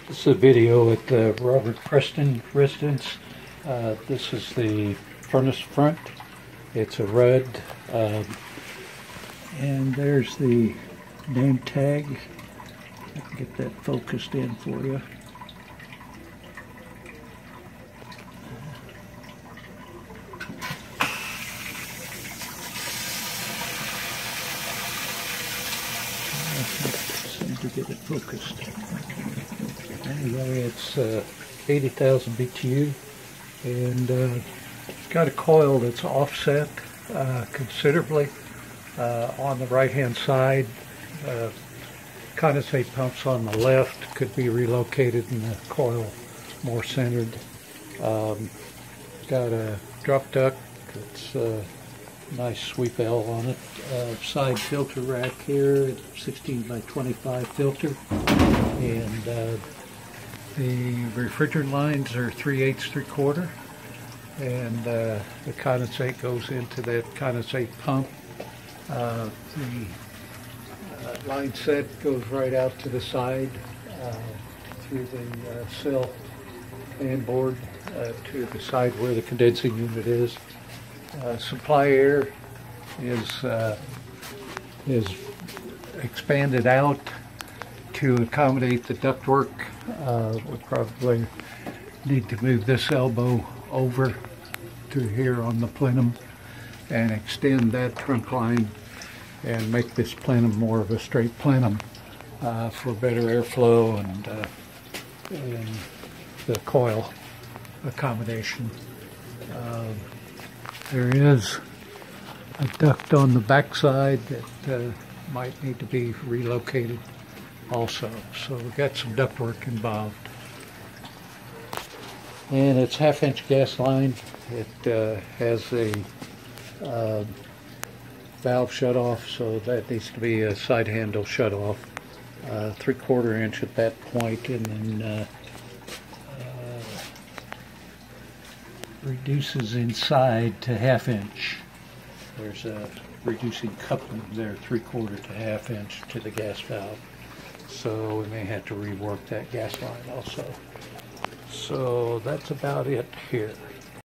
This is a video at the Robert Preston residence. This is the furnace front. It's a red, and there's the name tag. I can get that focused in for you. Seem to get it focused. Anyway, it's 80,000 BTU, and it's got a coil that's offset considerably on the right hand side. Condensate pumps on the left could be relocated and the coil more centered. Got a drop duct that's nice sweep L on it. Side filter rack here, 16 by 25 filter, and the refrigerant lines are 3/8, 3/4, and the condensate goes into that condensate pump. The line set goes right out to the side through the sill and board to the side where the condensing unit is. Supply air is expanded out to accommodate the ductwork. We'll probably need to move this elbow over to here on the plenum and extend that trunk line and make this plenum more of a straight plenum for better airflow and the coil accommodation. There is a duct on the back side that might need to be relocated also. So we've got some ductwork involved. And it's 1/2-inch gas line. It has a valve shut-off, so that needs to be a side handle shut-off. 3/4 inch at that point, and then reduces inside to 1/2-inch. There's a reducing coupling there, 3/4 to 1/2 inch to the gas valve. So we may have to rework that gas line also. So that's about it here.